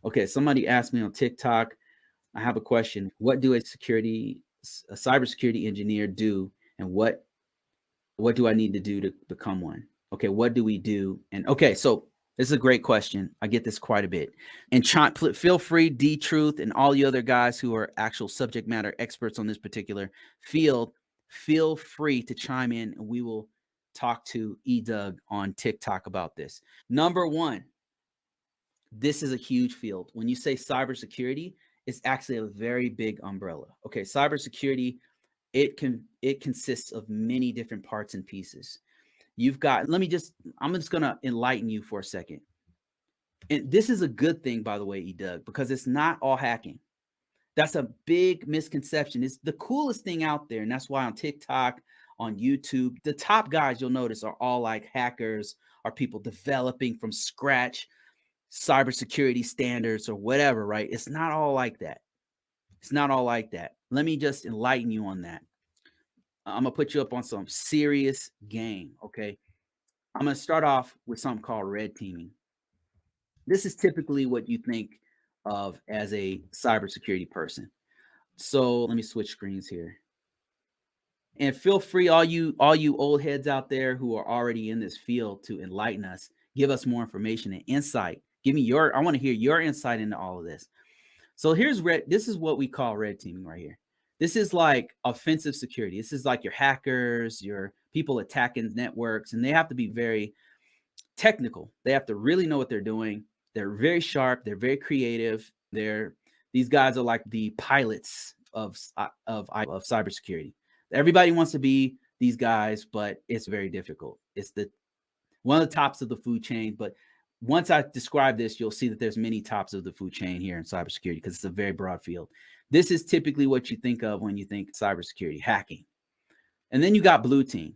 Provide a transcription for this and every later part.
Okay, somebody asked me on TikTok, I have a question. What do a cybersecurity engineer do, and what do I need to do to become one? Okay, what do we do? And okay, so this is a great question. I get this quite a bit. And feel free, D Truth, and all you other guys who are actual subject matter experts on this particular field, feel free to chime in, and we will talk to eDoug on TikTok about this. Number one, this is a huge field. When you say cybersecurity, it's actually a very big umbrella. Okay, cybersecurity, it consists of many different parts and pieces. You've got, I'm just going to enlighten you for a second. And this is a good thing, by the way, eDoug, because it's not all hacking. That's a big misconception. It's the coolest thing out there. And that's why on TikTok, on YouTube, the top guys you'll notice are all like hackers, are people developing from scratch cybersecurity standards or whatever, right? It's not all like that. It's not all like that. Let me just enlighten you on that. I'm gonna put you up on some serious game, okay? I'm gonna start off with something called red teaming. This is typically what you think of as a cybersecurity person. So let me switch screens here. And feel free, all you old heads out there who are already in this field, to enlighten us, give us more information and insight. I want to hear your insight into all of this. So this is what we call red teaming right here. This is like offensive security. This is like your hackers, your people attacking networks, and they have to be very technical. They have to really know what they're doing. They're very sharp. They're very creative. These guys are like the pilots of cybersecurity. Everybody wants to be these guys, but it's very difficult. It's one of the tops of the food chain. But once I describe this, you'll see that there's many tops of the food chain here in cybersecurity, because it's a very broad field. This is typically what you think of when you think cybersecurity, hacking. And then you got blue team.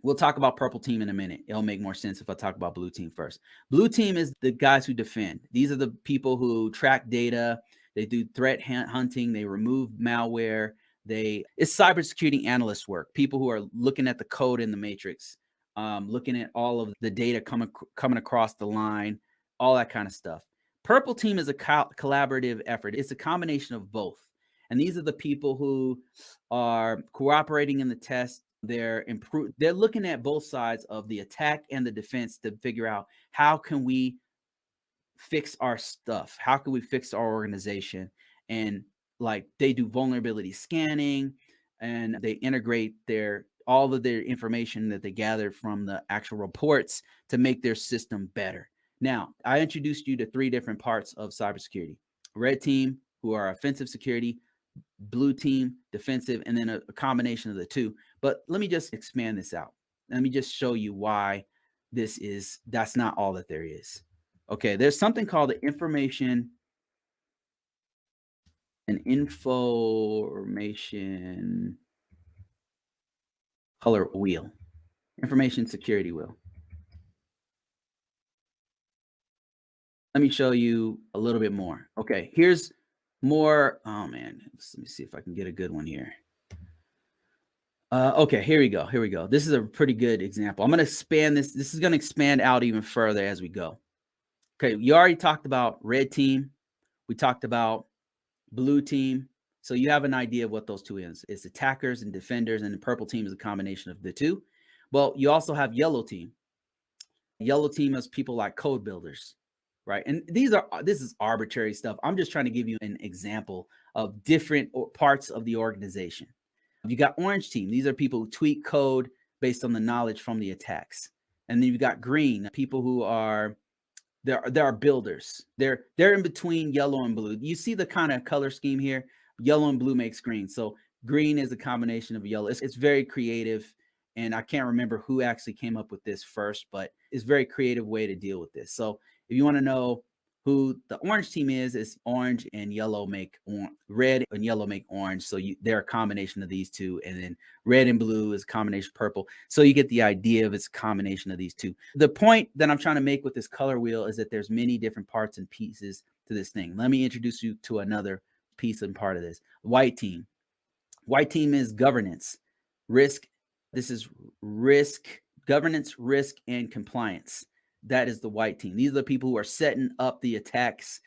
We'll talk about purple team in a minute. It'll make more sense if I talk about blue team first. Blue team is the guys who defend. These are the people who track data. They do threat hunting. They remove malware. It's cybersecurity analyst work. People who are looking at the code in the matrix, looking at all of the data coming across the line, all that kind of stuff. Purple team is a collaborative effort. It's a combination of both. And these are the people who are cooperating in the test. They're looking at both sides of the attack and the defense to figure out, how can we fix our stuff? How can we fix our organization? And like, they do vulnerability scanning, and they integrate all of their information that they gathered from the actual reports to make their system better. Now, I introduced you to 3 different parts of cybersecurity: red team, who are offensive security; blue team, defensive; and then a combination of the two. But let me just expand this out. Let me just show you why that's not all that there is. Okay, there's something called the information color wheel, information security wheel. Let me show you a little bit more. Okay, here's more. Oh man, let me see if I can get a good one here. Okay, here we go. Here we go. This is a pretty good example. I'm going to expand this. This is going to expand out even further as we go. Okay, you already talked about red team. We talked about blue team. So you have an idea of what those two is. It's attackers and defenders, and the purple team is a combination of the two. Well, you also have yellow team. Yellow team is people like code builders, right? And this is arbitrary stuff. I'm just trying to give you an example of different parts of the organization. You got orange team. These are people who tweak code based on the knowledge from the attacks. And then you've got green, people who are there are builders. They're in between yellow and blue. You see the kind of color scheme here? Yellow and blue makes green. So green is a combination of yellow. It's very creative, and I can't remember who actually came up with this first, but it's a very creative way to deal with this. So if you want to know who the orange team is orange and yellow make red, and yellow make orange. So they're a combination of these two. And then red and blue is a combination of purple. So you get the idea of it's a combination of these two. The point that I'm trying to make with this color wheel is that there's many different parts and pieces to this thing. Let me introduce you to another piece and part of this. White team. White team is governance, risk. This is risk, governance, risk, and compliance. that is the white team. These are the people who are setting up the attacks,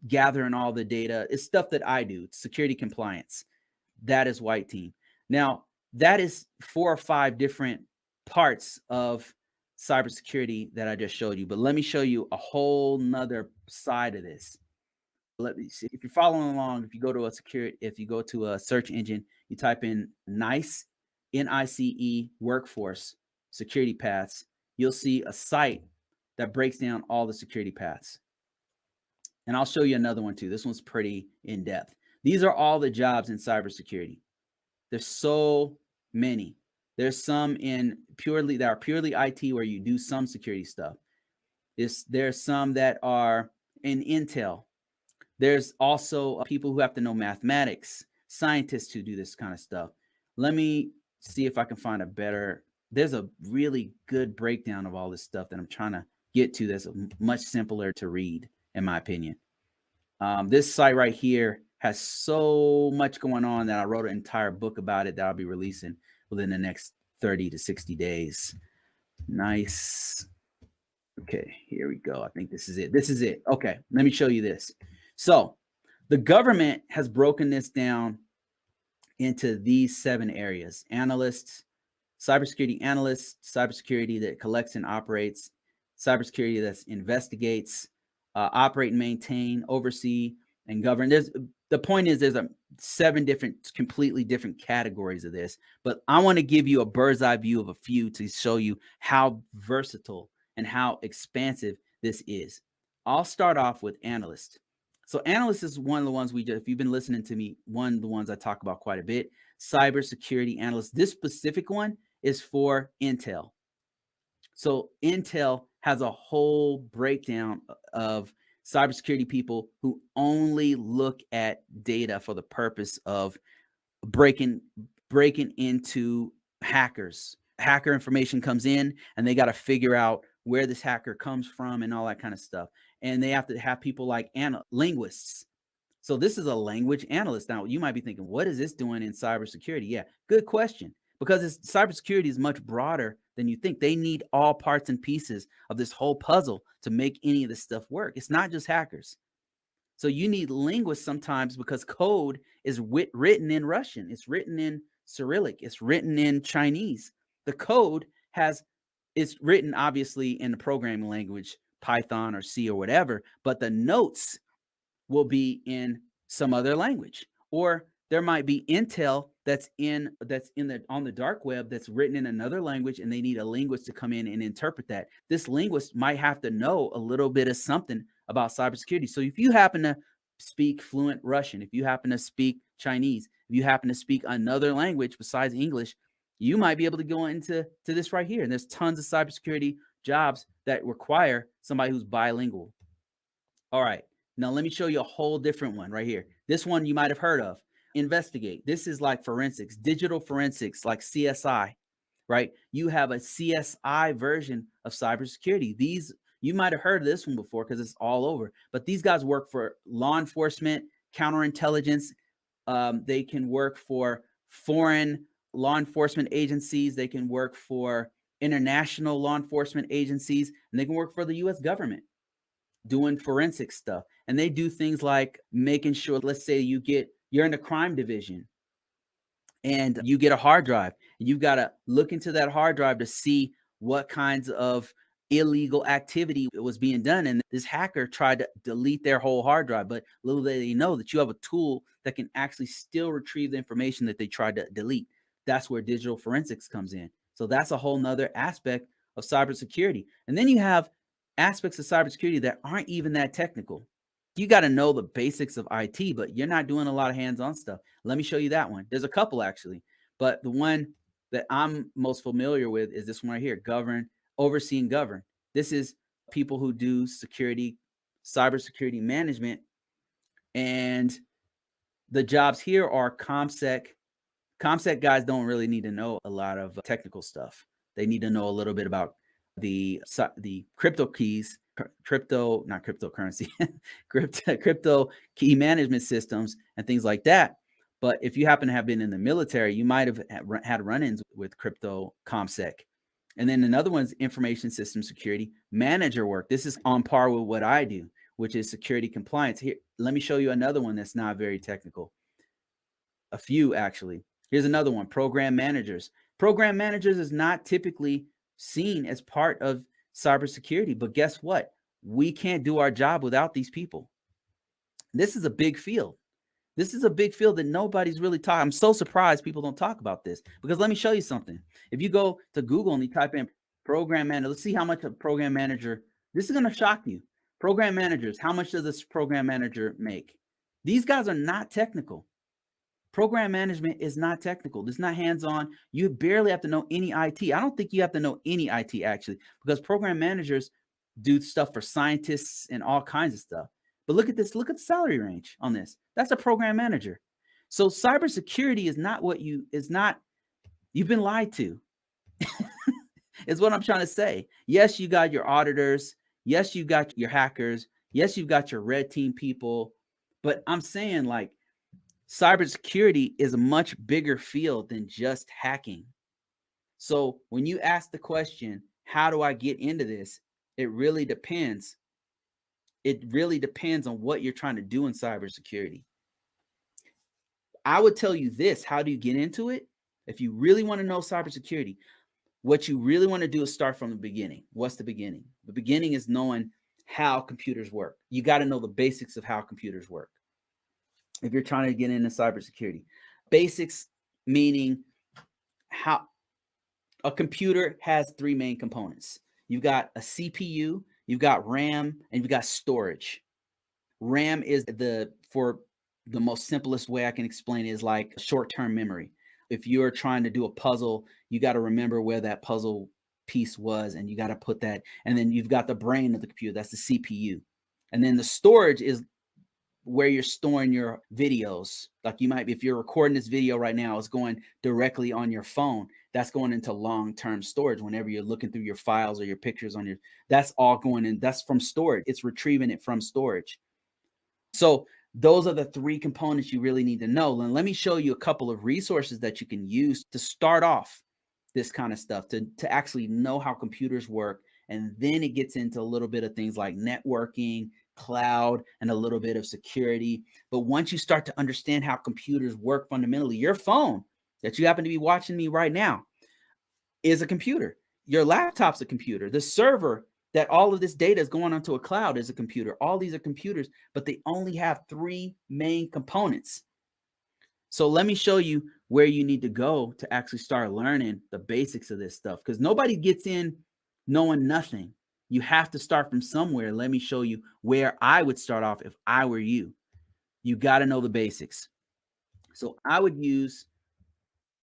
gathering all the data. It's stuff that I do. It's security compliance. That is white team. Now, that is 4 or 5 different parts of cybersecurity that I just showed you. But let me show you a whole nother side of this. Let me see. If you're following along, if you go to a search engine, you type in NICE, NICE workforce security paths, you'll see a site that breaks down all the security paths. And I'll show you another one too. This one's pretty in depth. These are all the jobs in cybersecurity. There's so many. There's some that are purely IT where you do some security stuff. There's some that are in Intel. There's also people who have to know mathematics, scientists who do this kind of stuff. Let me see if I can find there's a really good breakdown of all this stuff that I'm trying to get to that's much simpler to read, in my opinion. This site right here has so much going on that I wrote an entire book about it that I'll be releasing within the next 30 to 60 days. Nice. Okay, here we go. I think this is it. This is it. Okay, let me show you this. So the government has broken this down into these 7 areas: analysts, cybersecurity that collects and operates, cybersecurity that investigates, operate and maintain, oversee, and govern. The point is there's 7 completely different categories of this, but I want to give you a bird's eye view of a few to show you how versatile and how expansive this is. I'll start off with analyst. So analyst is one of the ones if you've been listening to me, one of the ones I talk about quite a bit. Cybersecurity analyst. This specific one is for Intel. So Intel has a whole breakdown of cybersecurity people who only look at data for the purpose of breaking into hackers. Hacker information comes in and they got to figure out where this hacker comes from and all that kind of stuff. And they have to have people like linguists. So this is a language analyst. Now you might be thinking, what is this doing in cybersecurity? Yeah, good question. Because cybersecurity is much broader than you think. They need all parts and pieces of this whole puzzle to make any of this stuff work. It's not just hackers. So you need linguists sometimes because code is written in Russian. It's written in Cyrillic. It's written in Chinese. The code is written obviously in the programming language, Python or C or whatever, but the notes will be in some other language. Or there might be intel that's on the dark web that's written in another language, and they need a linguist to come in and interpret that. This linguist might have to know a little bit of something about cybersecurity. So if you happen to speak fluent Russian, if you happen to speak Chinese, if you happen to speak another language besides English, you might be able to go into this right here. And there's tons of cybersecurity jobs that require somebody who's bilingual. All right. Now let me show you a whole different one right here. This one you might have heard of. Investigate. This is like forensics, digital forensics, like CSI, right? You have a CSI version of cybersecurity. You might have heard of this one before because it's all over, but these guys work for law enforcement, counterintelligence. They can work for foreign law enforcement agencies. They can work for international law enforcement agencies, and they can work for the US government doing forensic stuff. And they do things like making sure, let's say you're in the crime division and you get a hard drive, and you've got to look into that hard drive to see what kinds of illegal activity was being done. And this hacker tried to delete their whole hard drive, but little did they know that you have a tool that can actually still retrieve the information that they tried to delete. That's where digital forensics comes in. So that's a whole nother aspect of cybersecurity. And then you have aspects of cybersecurity that aren't even that technical. You got to know the basics of IT, but you're not doing a lot of hands-on stuff. Let me show you that one. There's a couple actually, but the one that I'm most familiar with is this one right here: govern, oversee, and govern. This is people who do cybersecurity management, and the jobs here are ComSec. ComSec guys don't really need to know a lot of technical stuff. They need to know a little bit about the crypto keys, not cryptocurrency, crypto key management systems and things like that. But if you happen to have been in the military, you might have had run-ins with crypto ComSec. And then another one's information system security manager work. This is on par with what I do, which is security compliance. Here, let me show you another one that's not very technical. A few actually. Here's another one, program managers. Program managers is not typically seen as part of cybersecurity, but guess what? We can't do our job without these people. This is a big field. This is a big field that nobody's really talking. I'm so surprised people don't talk about this, because let me show you something. If you go to Google and you type in program manager, let's see how much a program manager, this is going to shock you. Program managers, how much does this program manager make? These guys are not technical. Program management is not technical. It's not hands-on. You barely have to know any IT. I don't think you have to know any IT actually, because program managers do stuff for scientists and all kinds of stuff. But look at this. Look at the salary range on this. That's a program manager. So cybersecurity is not what you is not. You've been lied to. Is what I'm trying to say. Yes, you got your auditors. Yes, you got your hackers. Yes, you've got your red team people. But I'm saying, like, cybersecurity is a much bigger field than just hacking. So when you ask the question, how do I get into this? It really depends. It really depends on what you're trying to do in cybersecurity. I would tell you this, how do you get into it? If you really want to know cybersecurity, what you really want to do is start from the beginning. What's the beginning? The beginning is knowing how computers work. You got to know the basics of how computers work if you're trying to get into cybersecurity. Basics meaning how a computer has three main components. You've got a CPU, you've got RAM, and you've got storage. RAM is for the most simplest way I can explain it, is like short-term memory. If you're trying to do a puzzle, you got to remember where that puzzle piece was, and you got to put that. And then you've got the brain of the computer, that's the CPU. And then the storage is where you're storing your videos. Like you might be, if you're recording this video right now, it's going directly on your phone. That's going into long-term storage. Whenever you're looking through your files or your pictures on your, that's all going in. That's from storage. It's retrieving it from storage. So those are the three components you really need to know. And let me show you a couple of resources that you can use to start off this kind of stuff, to actually know how computers work. And then it gets into a little bit of things like networking, cloud, and a little bit of security. But once you start to understand how computers work fundamentally, your phone that you happen to be watching me right now is a computer. Your laptop's a computer. The server that all of this data is going onto a cloud is a computer. All these are computers, but they only have three main components. So let me show you where you need to go to actually start learning the basics of this stuff, because nobody gets in knowing nothing. You have to start from somewhere. Let me show you where I would start off if I were you. You got to know the basics. So I would use,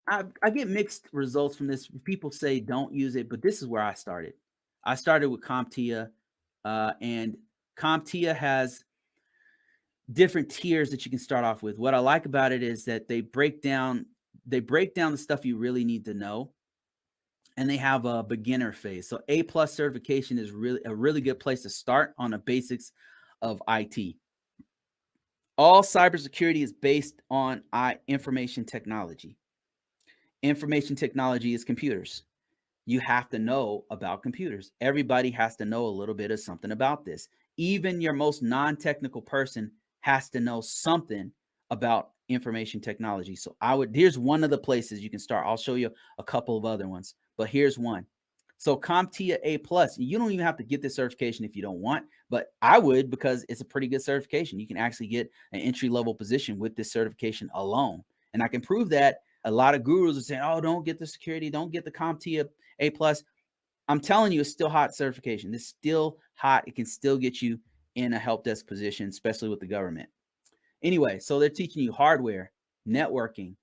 I get mixed results from this. People say don't use it, but this is where I started. I started with CompTIA, and CompTIA has different tiers that you can start off with. What I like about it is that they break down the stuff you really need to know, and they have a beginner phase. So A+ certification is really a really good place to start on the basics of IT. All cybersecurity is based on information technology. Information technology is computers. You have to know about computers. Everybody has to know a little bit of something about this. Even your most non-technical person has to know something about information technology. So here's one of the places you can start. I'll show you a couple of other ones, but here's one. So CompTIA A+, you don't even have to get this certification if you don't want, but I would, because it's a pretty good certification. You can actually get an entry-level position with this certification alone. And I can prove that. A lot of gurus are saying, oh, don't get the security, don't get the CompTIA A+. I'm telling you, it's still hot certification. It's still hot. It can still get you in a help desk position, especially with the government. Anyway, so they're teaching you hardware, networking,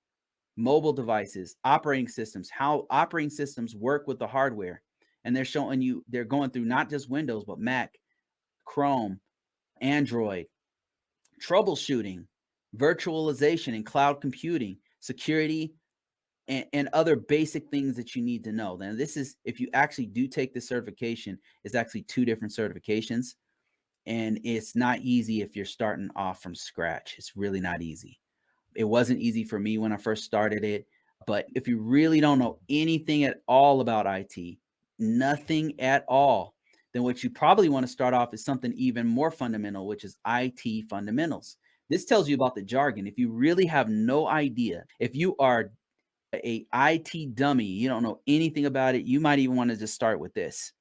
mobile devices, operating systems, how operating systems work with the hardware. And they're showing you, they're going through not just Windows, but Mac, Chrome, Android, troubleshooting, virtualization and cloud computing, security, and other basic things that you need to know. Now, this is, if you actually do take the certification, it's actually two different certifications. And it's not easy if you're starting off from scratch. It's really not easy. It wasn't easy for me when I first started it. But if you really don't know anything at all about IT, nothing at all, then what you probably want to start off is something even more fundamental, which is IT fundamentals. This tells you about the jargon. If you really have no idea, if you are a IT dummy, you don't know anything about it, you might even want to just start with this.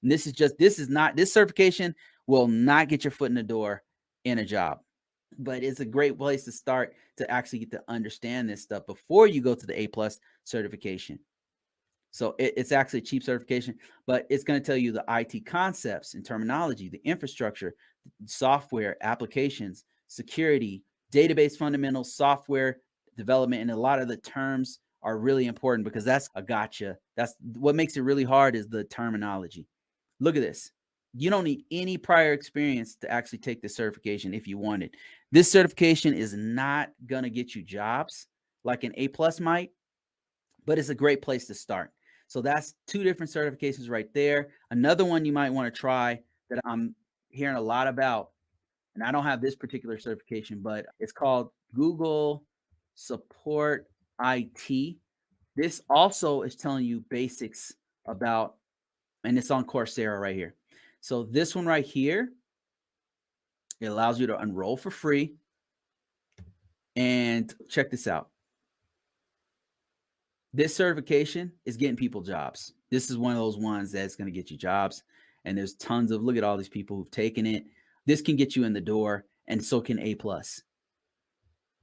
And this certification will not get your foot in the door in a job, but it's a great place to start to actually get to understand this stuff before you go to the A+ certification. So it's actually a cheap certification, but it's going to tell you the IT concepts and terminology, the infrastructure, software, applications, security, database fundamentals, software development, and a lot of the terms are really important because that's a gotcha. That's what makes it really hard is the terminology. Look at this. You don't need any prior experience to actually take this certification if you want it. This certification is not going to get you jobs like an A+ might, but it's a great place to start. So that's 2 different certifications right there. Another one you might want to try that I'm hearing a lot about, and I don't have this particular certification, but it's called Google Support IT. This also is telling you basics about, and it's on Coursera right here. So this one right here, it allows you to enroll for free. And check this out. This certification is getting people jobs. This is one of those ones that's going to get you jobs. And there's tons of, look at all these people who've taken it. This can get you in the door, and so can A+.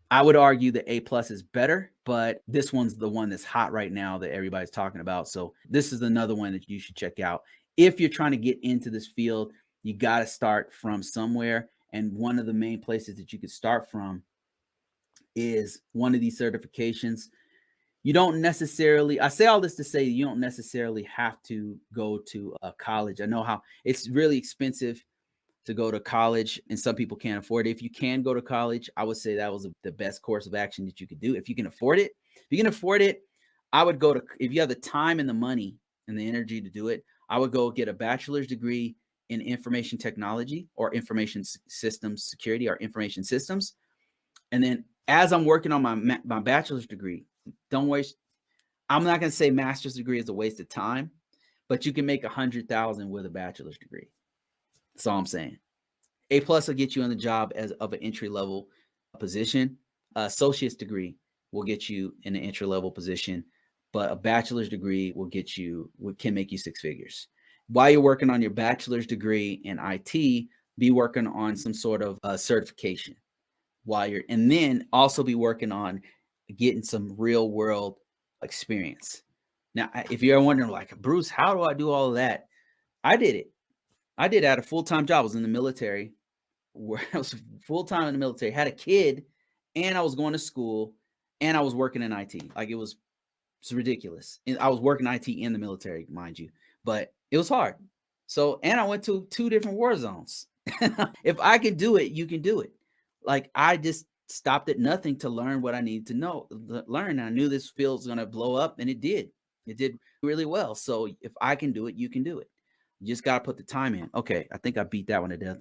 I would argue that A+ is better, but this one's the one that's hot right now that everybody's talking about. So this is another one that you should check out. If you're trying to get into this field, you got to start from somewhere. And one of the main places that you could start from is one of these certifications. You don't necessarily, I say all this to say you don't necessarily have to go to a college. I know how it's really expensive to go to college and some people can't afford it. If you can go to college, I would say that was the best course of action that you could do. If you can afford it, I would go to, if you have the time and the money and the energy to do it, I would go get a bachelor's degree in information technology or information systems security or information systems. And then as I'm working on my bachelor's degree, don't waste. I'm not going to say master's degree is a waste of time, but you can make 100,000 with a bachelor's degree. That's all I'm saying. A+ will get you on the job as of an entry level position. Associate's degree will get you in an entry level position, but a bachelor's degree will get you, can make you 6 figures. While you're working on your bachelor's degree in IT, be working on some sort of certification while you're, and then also be working on getting some real world experience. Now, if you're wondering like, Bruce, how do I do all of that? I did it. I did at a full-time job. I was in the military, where I was full-time in the military, had a kid, and I was going to school, and I was working in IT. Like it's ridiculous. And I was working IT in the military, mind you, but it was hard. So, and I went to 2 different war zones. If I could do it, you can do it. Like I just stopped at nothing to learn what I needed to know, learn. I knew this field's going to blow up, and it did. It did really well. So if I can do it, you can do it. You just got to put the time in. Okay, I think I beat that one to death.